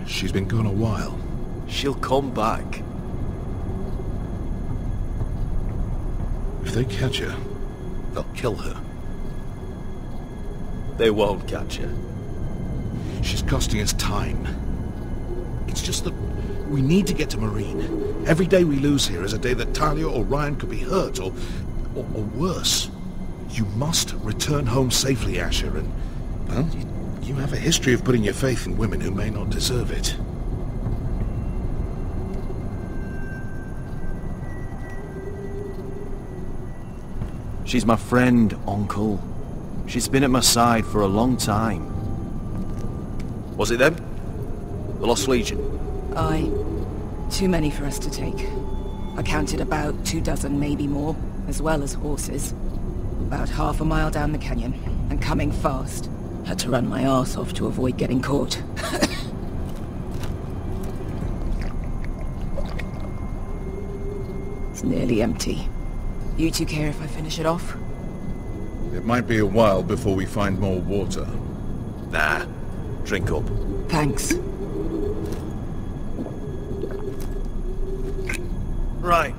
She's been gone a while. She'll come back. If they catch her, they'll kill her. They won't catch her. She's costing us time. It's just that we need to get to Marine. Every day we lose here is a day that Talia or Ryan could be hurt, or worse. You must return home safely, Asher, and, well, you have a history of putting your faith in women who may not deserve it. She's my friend, Uncle. She's been at my side for a long time. Was it them? The Lost Legion? Aye. Too many for us to take. I counted about 24, maybe more, as well as horses. About half a mile down the canyon, and coming fast. Had to run my arse off to avoid getting caught. It's nearly empty. You two care if I finish it off? It might be a while before we find more water. Nah. Drink up. Thanks. Right.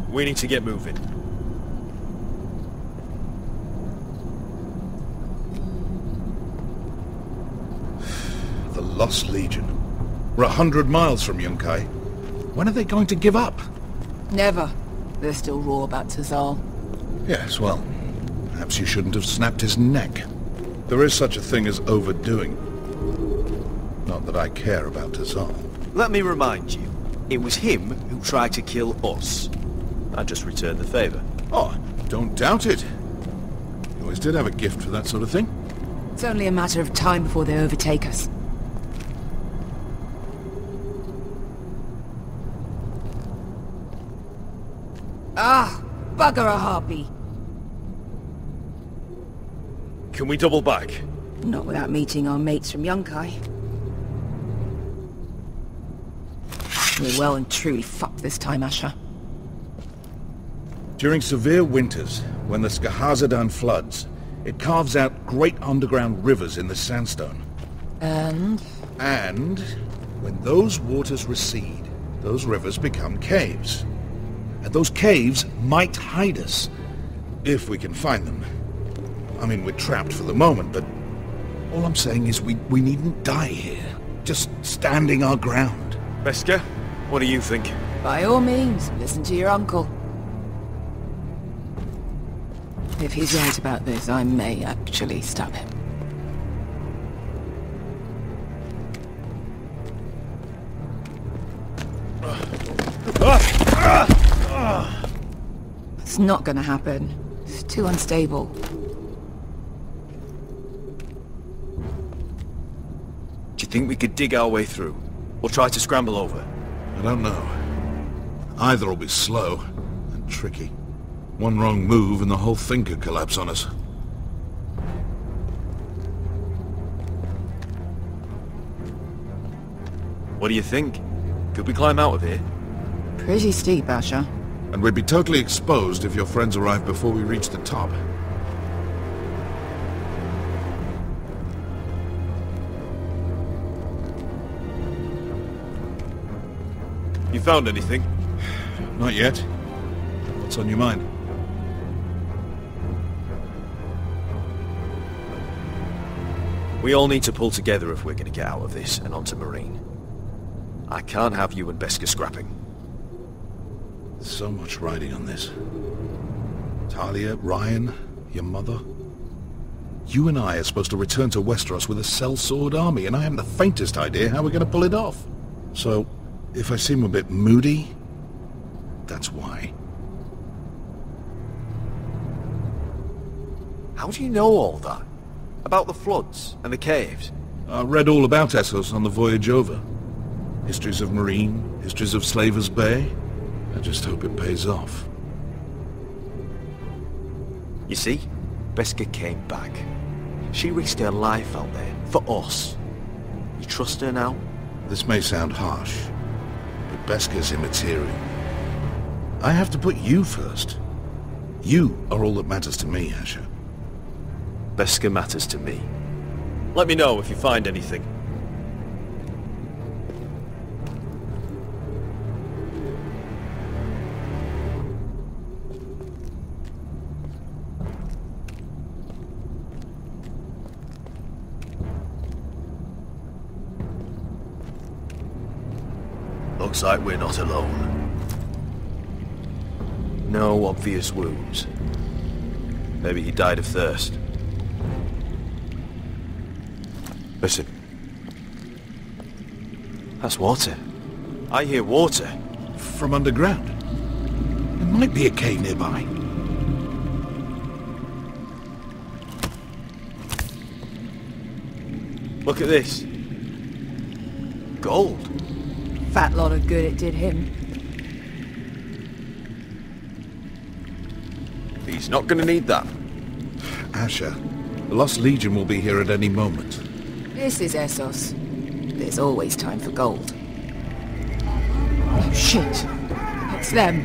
We need to get moving. The Lost Legion. We're 100 miles from Yunkai. When are they going to give up? Never. They're still raw about Tazal. Yes, well, perhaps you shouldn't have snapped his neck. There is such a thing as overdoing. Not that I care about Tazal. Let me remind you, it was him who tried to kill us. I just returned the favor. Oh, don't doubt it. You always did have a gift for that sort of thing. It's only a matter of time before they overtake us. Ah! Bugger a harpy! Can we double back? Not without meeting our mates from Yunkai. We're well and truly fucked this time, Asher. During severe winters, when the Skahazadan floods, it carves out great underground rivers in the sandstone. And when those waters recede, those rivers become caves. And those caves might hide us, if we can find them. I mean, we're trapped for the moment, but all I'm saying is we needn't die here. Just standing our ground. Beskha, what do you think? by all means, listen to your uncle. If he's right about this, I may actually stop him. It's not gonna happen. It's too unstable. Do you think we could dig our way through? Or try to scramble over? I don't know. Either will be slow and tricky. One wrong move and the whole thing could collapse on us. What do you think? Could we climb out of here? Pretty steep, Asher. And we'd be totally exposed if your friends arrive before we reach the top. You found anything? Not yet. What's on your mind? We all need to pull together if we're going to get out of this and onto Marine. I can't have you and Beskha scrapping. So much riding on this. Talia, Ryan, your mother. You and I are supposed to return to Westeros with a sellsword army, and I haven't the faintest idea how we're going to pull it off. So, if I seem a bit moody, that's why. How do you know all that? About the floods and the caves? I read all about Essos on the voyage over. Histories of Marine, histories of Slaver's Bay. I just hope it pays off. You see, Beskha came back. She risked her life out there, for us. You trust her now? This may sound harsh, but Beskha's immaterial. I have to put you first. You are all that matters to me, Asher. Beskha matters to me. Let me know if you find anything. Looks like we're not alone. No obvious wounds. Maybe he died of thirst. Listen. That's water. I hear water. From underground. There might be a cave nearby. Look at this. Gold. Fat lot of good it did him. He's not gonna need that. Asher, the Lost Legion will be here at any moment. This is Essos. There's always time for gold. Oh, shit. It's them.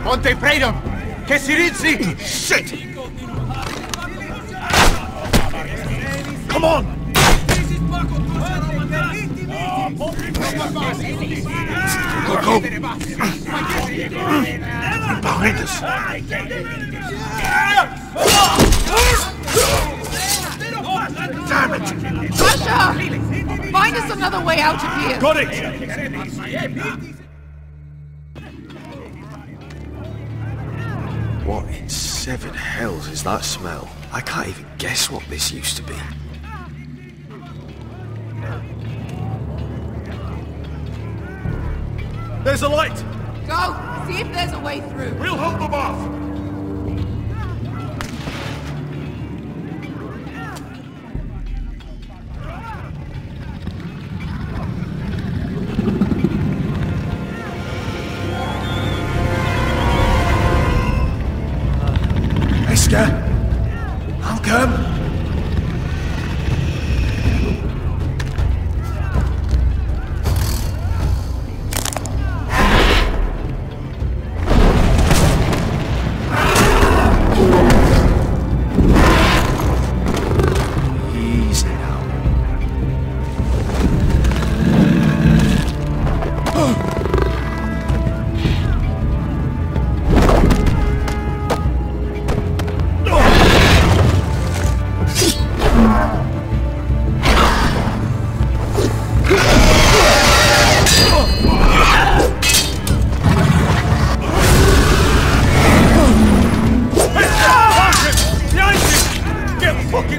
Ponte freedom! Che si rizzi! Shit! Come on! Go, go! Behind us! Damn it! Asher! Find us another way out of here! Got it! What in seven hells is that smell? I can't even guess what this used to be. There's a light! Go! See if there's a way through. We'll hold them off! Esther! I'll come!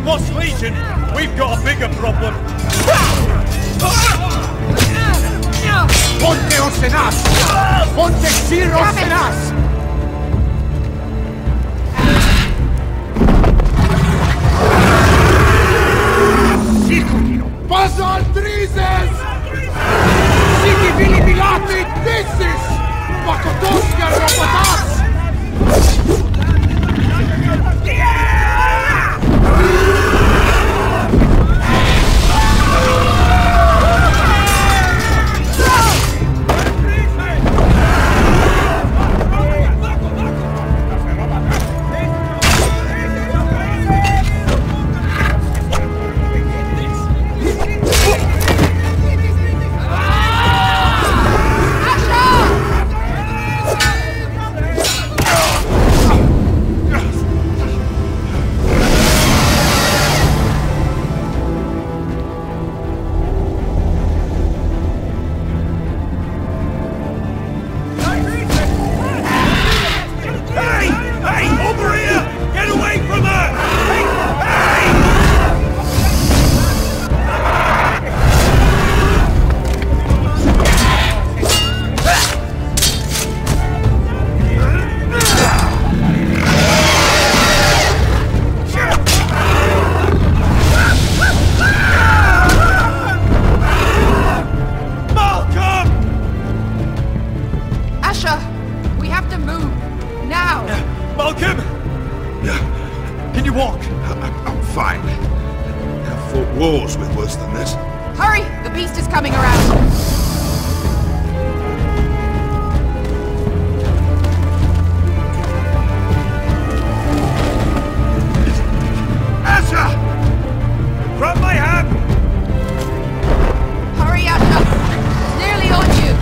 Lost Legion! We've got a bigger problem! Ponte Osenas! Ponte Xir Osenas! Pasa al Trises! Siki Vili Bilati Dissis! Pakotoska Robotas! I'm fine. I've fought wars with worse than this. Hurry! The beast is coming around! Grab my hand! Hurry, Asher! It's nearly on you!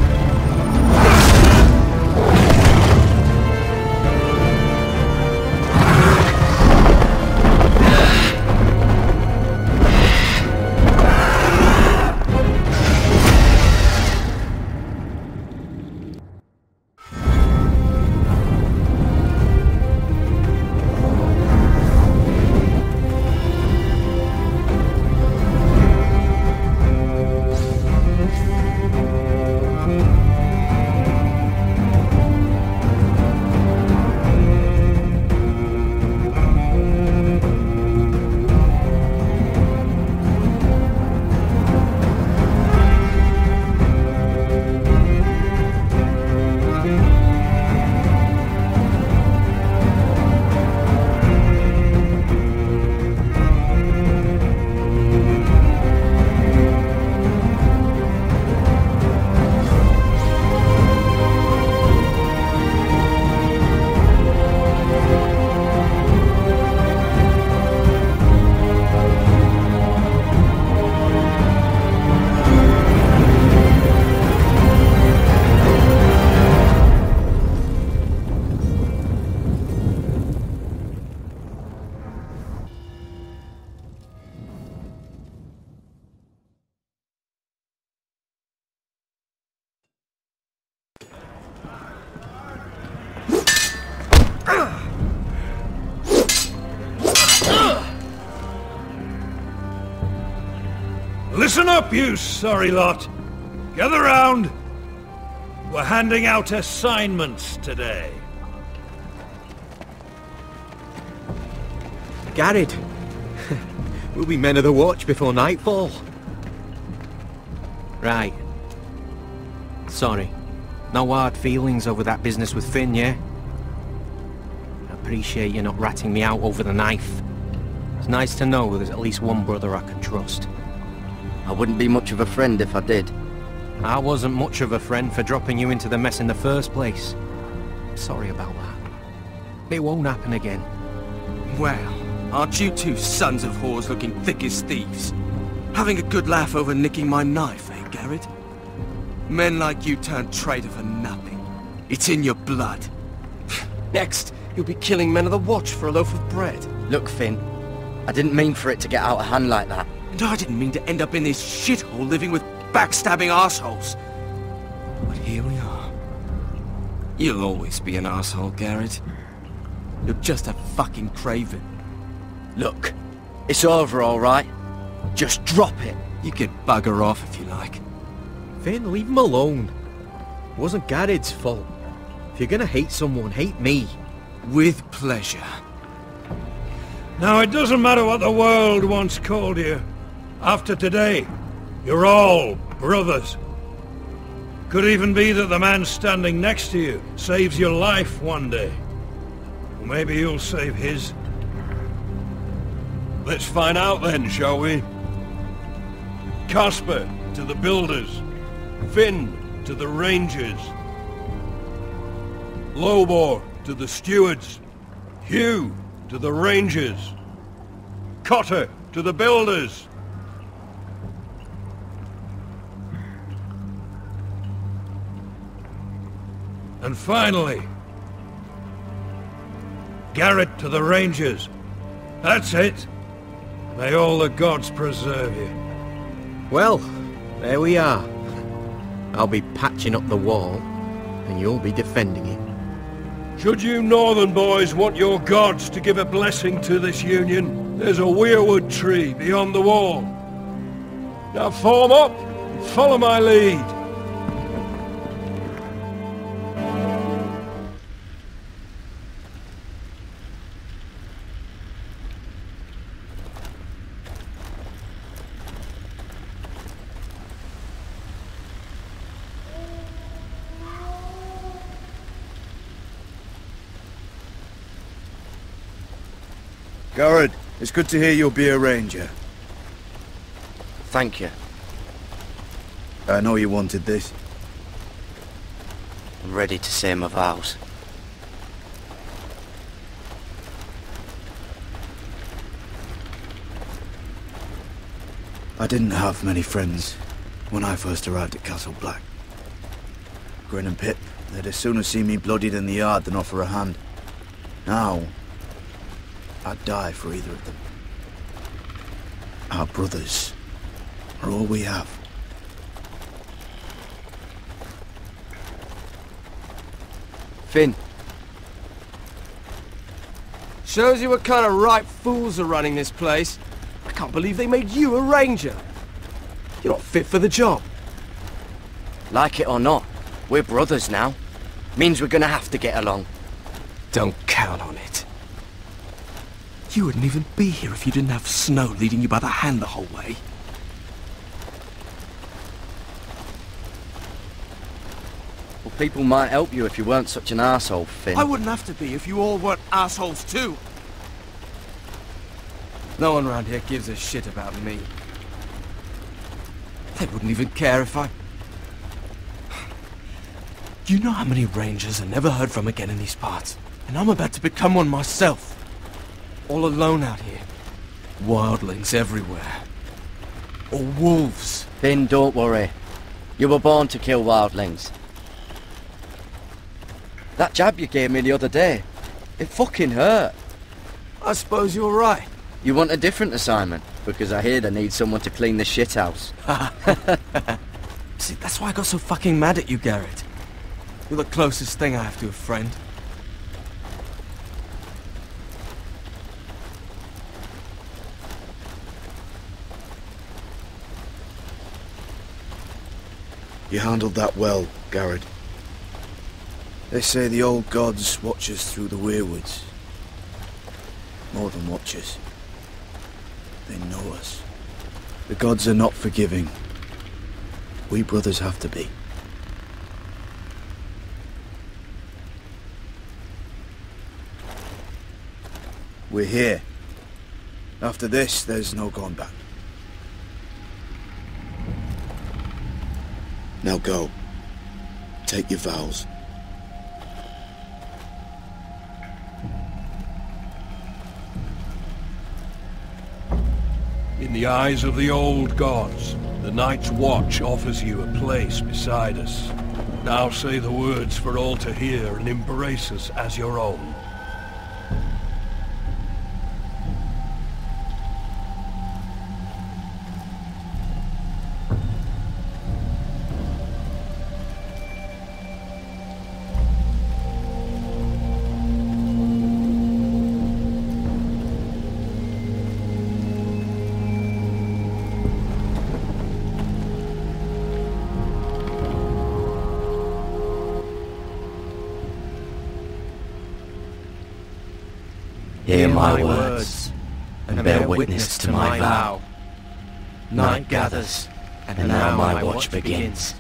Listen up, you sorry lot. Gather round. We're handing out assignments today. Garrett. We'll be men of the watch before nightfall. Right. Sorry. No hard feelings over that business with Finn, yeah? I appreciate you not ratting me out over the knife. It's nice to know there's at least one brother I can trust. I wouldn't be much of a friend if I did. I wasn't much of a friend for dropping you into the mess in the first place. Sorry about that. It won't happen again. Well, aren't you two sons of whores looking thick as thieves? Having a good laugh over nicking my knife, eh, Garrett? Men like you turn traitor for nothing. It's in your blood. Next, you'll be killing men of the watch for a loaf of bread. Look, Finn, I didn't mean for it to get out of hand like that. And I didn't mean to end up in this shithole living with backstabbing assholes. But here we are. You'll always be an asshole, Garrett. You're just a fucking craven. Look, it's over, all right? Just drop it. You can bugger off if you like. Finn, leave him alone. It wasn't Garrett's fault. If you're gonna hate someone, hate me. With pleasure. Now, it doesn't matter what the world once called you. After today, you're all brothers. Could even be that the man standing next to you saves your life one day. Or maybe you'll save his. Let's find out then, shall we? Casper to the builders. Finn to the rangers. Lobor to the stewards. Hugh to the rangers. Cotter to the builders. And finally, Garrett to the rangers. That's it. May all the gods preserve you. Well, there we are. I'll be patching up the wall, and you'll be defending it. Should you northern boys want your gods to give a blessing to this union, there's a weirwood tree beyond the wall. Now form up and follow my lead. Garrett, it's good to hear you'll be a ranger. Thank you. I know you wanted this. I'm ready to say my vows. I didn't have many friends when I first arrived at Castle Black. Grin and Pip, they'd as soon have seen me bloodied in the yard than offer a hand. Now, I'd die for either of them. Our brothers are all we have. Finn. Shows you what kind of ripe fools are running this place. I can't believe they made you a ranger. You're not fit for the job. Like it or not, we're brothers now. Means we're gonna have to get along. Don't count on it. You wouldn't even be here if you didn't have Snow leading you by the hand the whole way. Well, people might help you if you weren't such an arsehole, Finn. I wouldn't have to be if you all weren't assholes too. No one around here gives a shit about me. They wouldn't even care if I... You know how many rangers are never heard from again in these parts? And I'm about to become one myself. All alone out here. Wildlings everywhere. Or wolves. Finn, don't worry. You were born to kill wildlings. That jab you gave me the other day, it fucking hurt. I suppose you're right. You want a different assignment? Because I hear they need someone to clean the shithouse. See, that's why I got so fucking mad at you, Garrett. You're the closest thing I have to a friend. You handled that well, Garrett. They say the old gods watch us through the weirwoods. More than watch us. They know us. The gods are not forgiving. We brothers have to be. We're here. After this, there's no going back. Now go. Take your vows. In the eyes of the old gods, the Night's Watch offers you a place beside us. Now say the words for all to hear and embrace us as your own. Hear my words, and bear witness to my vow. Night gathers, and now my watch begins.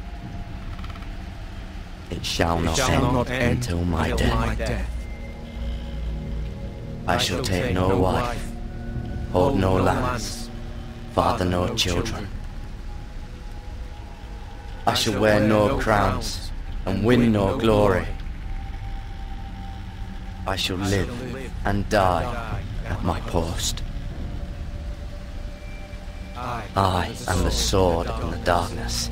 It shall not end until my death. I shall take no wife, hold no lands, father no children. I shall wear no crowns, and win no glory. I shall live and die at my post. I am the sword in the darkness.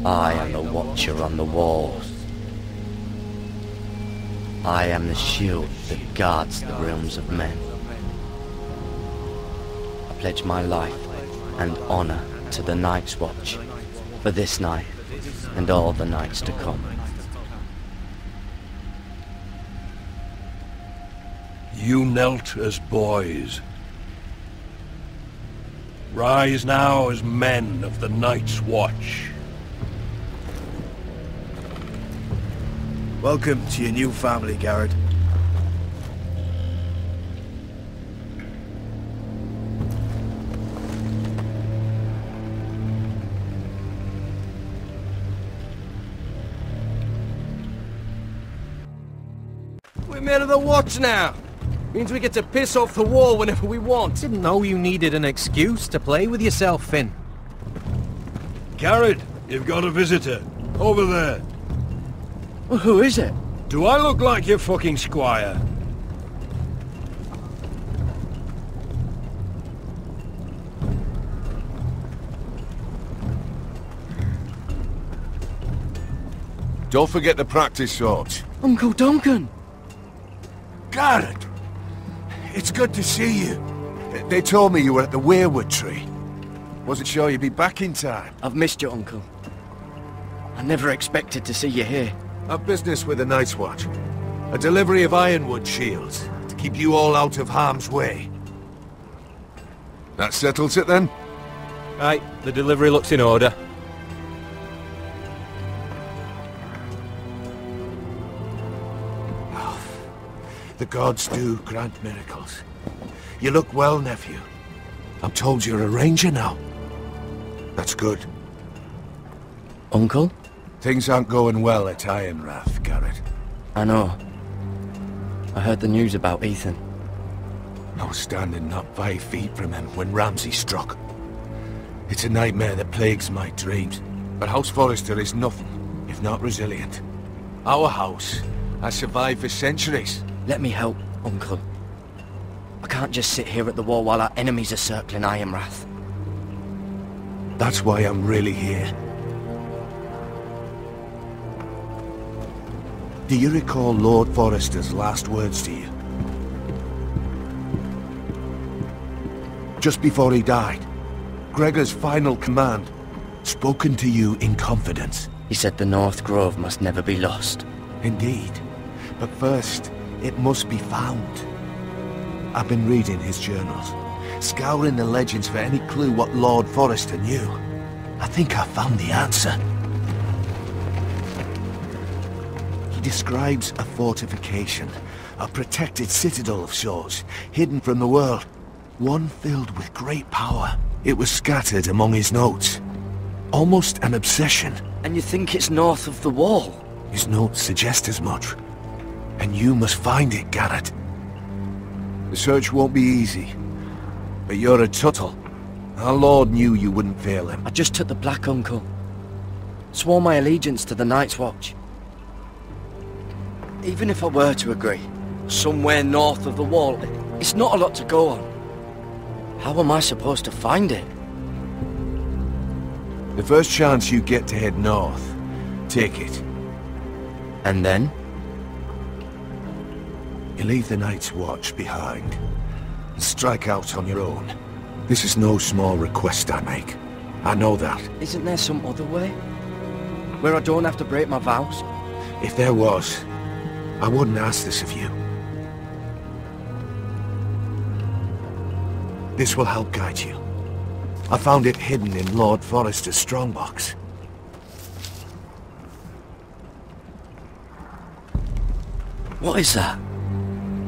I am the watcher on the walls. I am the shield that guards the realms of men. I pledge my life and honor to the Night's Watch for this night and all the nights to come. You knelt as boys. Rise now as men of the Night's Watch. Welcome to your new family, Garrett. We're men of the Watch now. Means we get to piss off the wall whenever we want. Didn't know you needed an excuse to play with yourself, Finn. Garrett, you've got a visitor. Over there. Well, who is it? Do I look like your fucking squire? Don't forget the practice swords. Uncle Duncan! Garrett! It's good to see you. They told me you were at the weirwood tree. Wasn't sure you'd be back in time. I've missed you, Uncle. I never expected to see you here. I've business with the Night's Watch. A delivery of ironwood shields to keep you all out of harm's way. That settles it then? Right, the delivery looks in order. The gods do grant miracles. You look well, nephew. I'm told you're a ranger now. That's good. Uncle? Things aren't going well at Ironrath, Garrett. I know. I heard the news about Ethan. I was standing not 5 feet from him when Ramsay struck. It's a nightmare that plagues my dreams, but House Forrester is nothing if not resilient. Our house has survived for centuries. Let me help, Uncle. I can't just sit here at the wall while our enemies are circling Ironrath. That's why I'm really here. Do you recall Lord Forrester's last words to you? Just before he died, Gregor's final command, spoken to you in confidence. He said the North Grove must never be lost. Indeed. But first, it must be found. I've been reading his journals, scouring the legends for any clue what Lord Forrester knew. I think I found the answer. He describes a fortification, a protected citadel of sorts, hidden from the world. One filled with great power. It was scattered among his notes. Almost an obsession. And you think it's north of the wall? His notes suggest as much. And you must find it, Garrett. The search won't be easy. But you're a Tuttle. Our Lord knew you wouldn't fail him. I just took the Black Uncle. Swore my allegiance to the Night's Watch. Even if I were to agree, somewhere north of the wall, it's not a lot to go on. How am I supposed to find it? The first chance you get to head north, take it. And then? You leave the Night's Watch behind, and strike out on your own. This is no small request I make. I know that. Isn't there some other way? Where I don't have to break my vows? If there was, I wouldn't ask this of you. This will help guide you. I found it hidden in Lord Forrester's strongbox. What is that?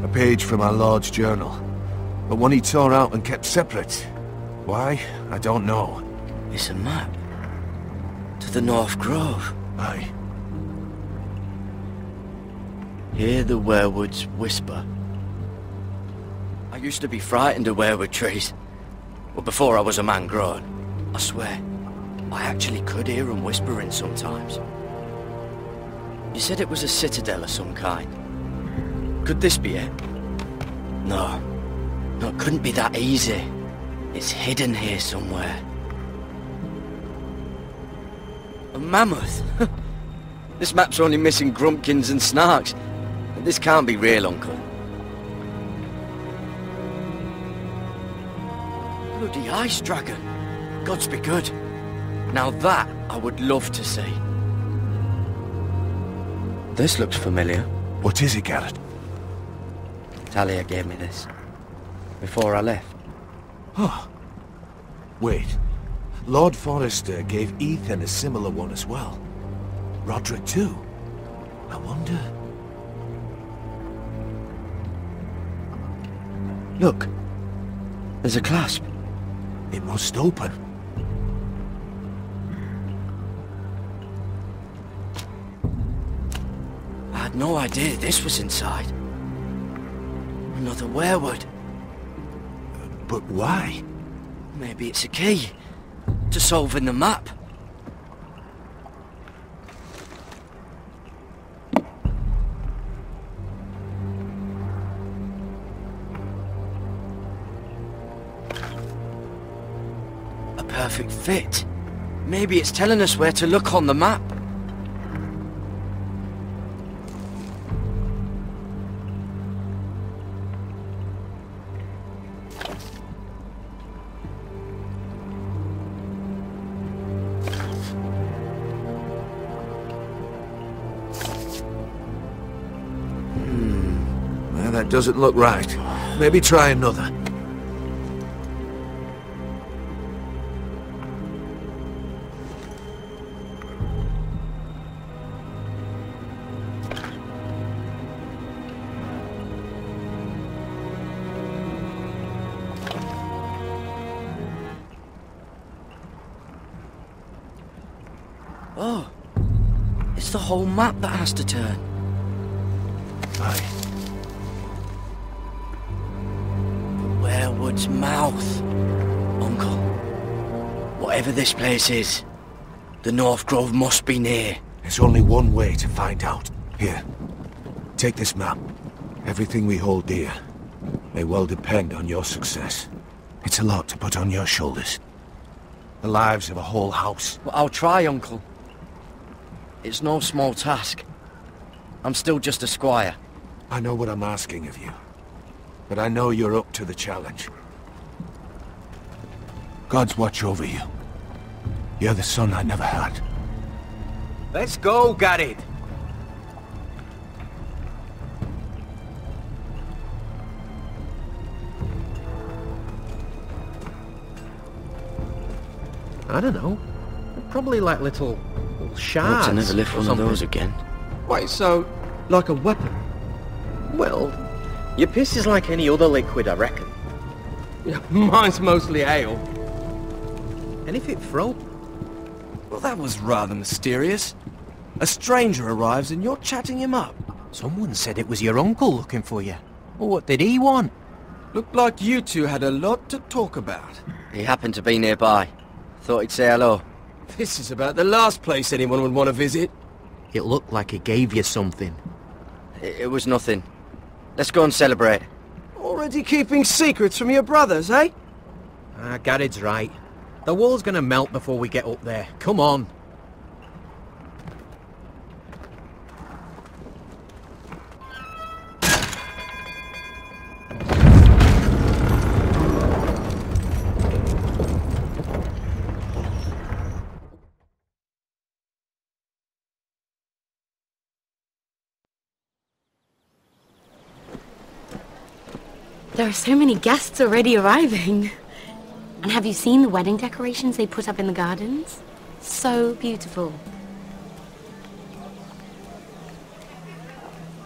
A page from our Lord's journal. But one he tore out and kept separate. Why? I don't know. It's a map. To the North Grove. Aye. Hear the werewoods whisper. I used to be frightened of werewood trees. But before I was a man grown, I swear, I actually could hear them whispering sometimes. You said it was a citadel of some kind. Could this be it? No. No, it couldn't be that easy. It's hidden here somewhere. A mammoth? This map's only missing grumpkins and snarks. This can't be real, Uncle. Bloody ice dragon. Gods be good. Now that I would love to see. This looks familiar. What is it, Garrett? Talia gave me this. Before I left. Oh. Wait. Lord Forrester gave Ethan a similar one as well. Roderick too. I wonder... Look. There's a clasp. It must open. I had no idea this was inside. Another werewood. But why? Maybe it's a key to solving the map. A perfect fit. Maybe it's telling us where to look on the map. Well, that doesn't look right. Maybe try another. Oh, it's the whole map that has to turn. Aye. The werewood's mouth. Uncle, whatever this place is, the North Grove must be near. There's only one way to find out. Here, take this map. Everything we hold dear may well depend on your success. It's a lot to put on your shoulders. The lives of a whole house. But I'll try, Uncle. It's no small task. I'm still just a squire. I know what I'm asking of you, but I know you're up to the challenge. Gods watch over you. You're the son I never had. Let's go, Garrett. I don't know. Probably like little shards. Hope to never lift one of those again. Wait, so, like a weapon? Well, your piss is like any other liquid, I reckon. Yeah, mine's mostly ale. And if it throw? Well, that was rather mysterious. A stranger arrives and you're chatting him up. Someone said it was your uncle looking for you. Well, what did he want? Looked like you two had a lot to talk about. He happened to be nearby. Thought he'd say hello. This is about the last place anyone would want to visit. It looked like he gave you something. It was nothing. Let's go and celebrate. Already keeping secrets from your brothers, eh? Garrett's right. The wall's gonna melt before we get up there. Come on. There are so many guests already arriving. And have you seen the wedding decorations they put up in the gardens? So beautiful.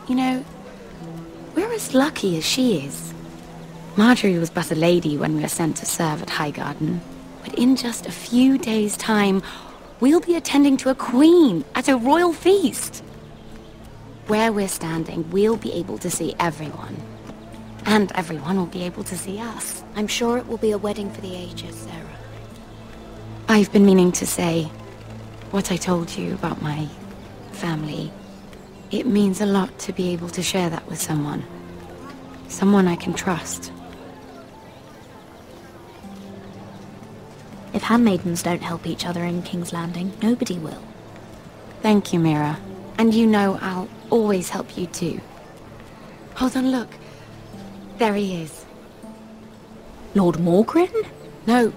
You know, we're as lucky as she is. Marjorie was but a lady when we were sent to serve at Highgarden. But in just a few days' time, we'll be attending to a queen at a royal feast. Where we're standing, we'll be able to see everyone. And everyone will be able to see us. I'm sure it will be a wedding for the ages, Sarah. I've been meaning to say what I told you about my family. It means a lot to be able to share that with someone. Someone I can trust. If handmaidens don't help each other in King's Landing, nobody will. Thank you, Mira. And you know I'll always help you too. Hold on, look. There he is. Lord Morgrin? No,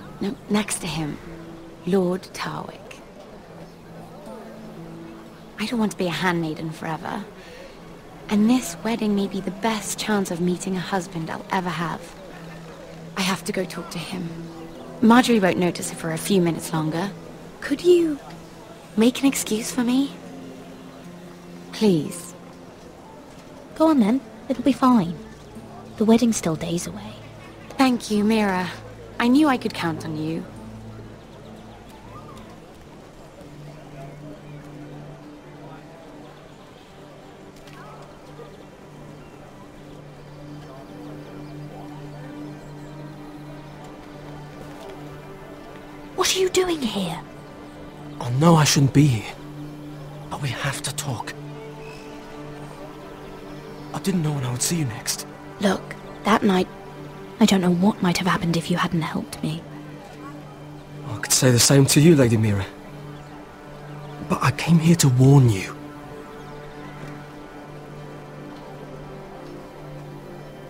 next to him. Lord Tarwick. I don't want to be a handmaiden forever. And this wedding may be the best chance of meeting a husband I'll ever have. I have to go talk to him. Marjorie won't notice it for a few minutes longer. Could you make an excuse for me? Please. Go on then. It'll be fine. The wedding's still days away. Thank you, Mira. I knew I could count on you. What are you doing here? I know I shouldn't be here, but we have to talk. I didn't know when I would see you next. Look, that night, I don't know what might have happened if you hadn't helped me. I could say the same to you, Lady Mira. But I came here to warn you.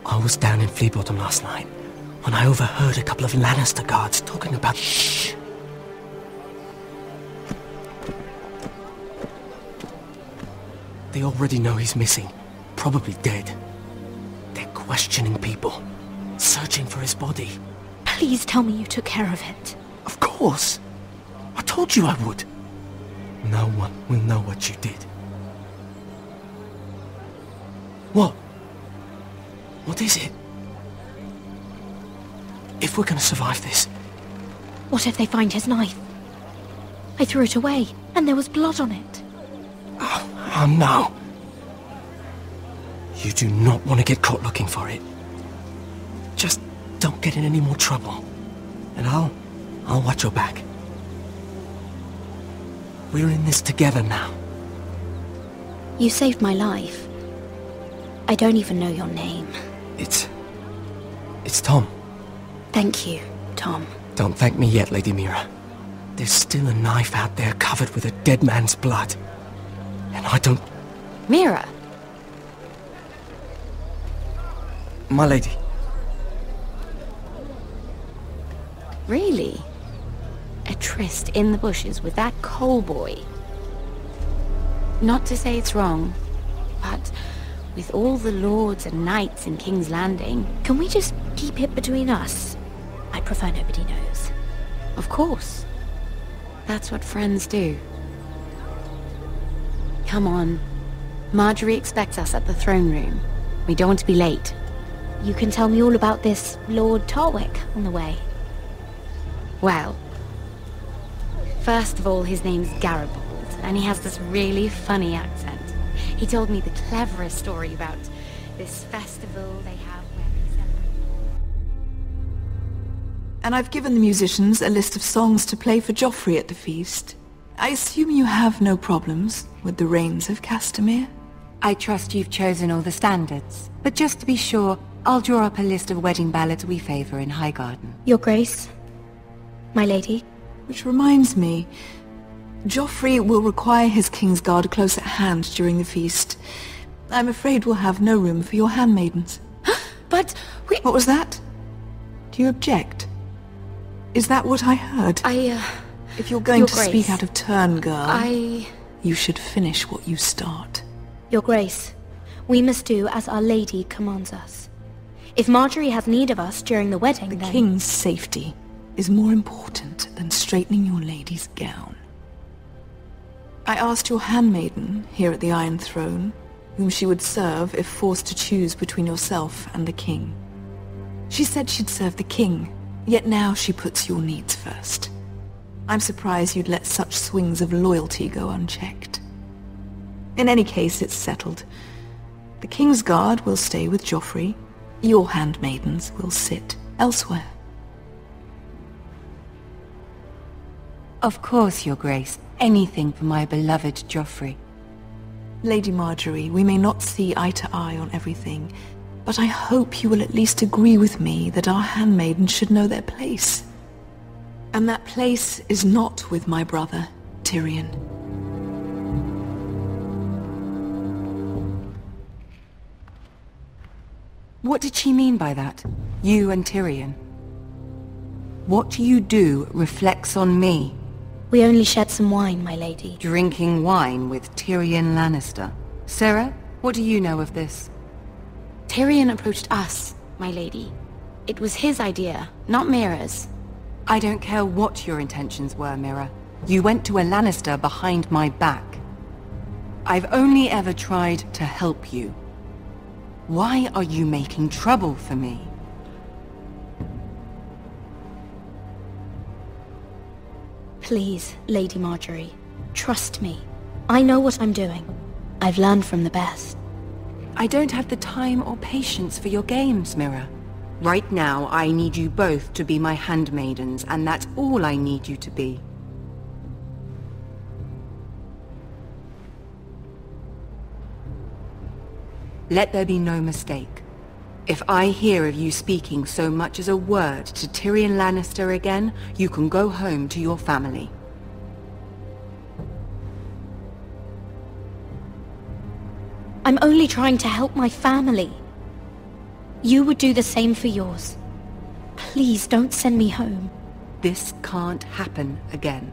I was down in Fleabottom last night when I overheard a couple of Lannister guards talking about... Shh! They already know he's missing, probably dead. They're questioning people, searching for his body. Please tell me you took care of it. Of course! I told you I would. No one will know what you did. What? What is it? If we're gonna survive this... What if they find his knife? I threw it away, and there was blood on it. Oh no. You do not want to get caught looking for it. Just don't get in any more trouble. And I'll watch your back. We're in this together now. You saved my life. I don't even know your name. It's Tom. Thank you, Tom. Don't thank me yet, Lady Mira. There's still a knife out there covered with a dead man's blood. And I don't... Mira! My lady. Really? A tryst in the bushes with that coal boy? Not to say it's wrong, but with all the lords and knights in King's Landing... Can we just keep it between us? I prefer nobody knows. Of course. That's what friends do. Come on. Marjorie expects us at the throne room. We don't want to be late. You can tell me all about this Lord Tarwick on the way. Well, first of all, his name's Garibaldi, and he has this really funny accent. He told me the cleverest story about this festival they have where they celebrate. And I've given the musicians a list of songs to play for Joffrey at the feast. I assume you have no problems with the Rains of Castamere? I trust you've chosen all the standards. But just to be sure, I'll draw up a list of wedding ballads we favor in Highgarden. Your Grace. My lady. Which reminds me, Joffrey will require his Kingsguard close at hand during the feast. I'm afraid we'll have no room for your handmaidens. But we... What was that? Do you object? Is that what I heard? If you're going to speak out of turn, girl, you should finish what you start. Your Grace, we must do as Our Lady commands us. If Marjorie has need of us during the wedding, then... The King's safety is more important than straightening your lady's gown. I asked your handmaiden here at the Iron Throne whom she would serve if forced to choose between yourself and the king. She said she'd serve the king, yet now she puts your needs first. I'm surprised you'd let such swings of loyalty go unchecked. In any case, it's settled. The Kingsguard will stay with Joffrey. Your handmaidens will sit elsewhere. Of course, Your Grace. Anything for my beloved Joffrey. Lady Marjorie, we may not see eye to eye on everything, but I hope you will at least agree with me that our handmaidens should know their place. And that place is not with my brother, Tyrion. What did she mean by that? You and Tyrion? What you do reflects on me. We only shed some wine, my lady. Drinking wine with Tyrion Lannister. Sarah, what do you know of this? Tyrion approached us, my lady. It was his idea, not Mira's. I don't care what your intentions were, Mira. You went to a Lannister behind my back. I've only ever tried to help you. Why are you making trouble for me? Please, Lady Marjorie, trust me. I know what I'm doing. I've learned from the best. I don't have the time or patience for your games, Mira. Right now, I need you both to be my handmaidens, and that's all I need you to be. Let there be no mistake. If I hear of you speaking so much as a word to Tyrion Lannister again, you can go home to your family. I'm only trying to help my family. You would do the same for yours. Please don't send me home. This can't happen again.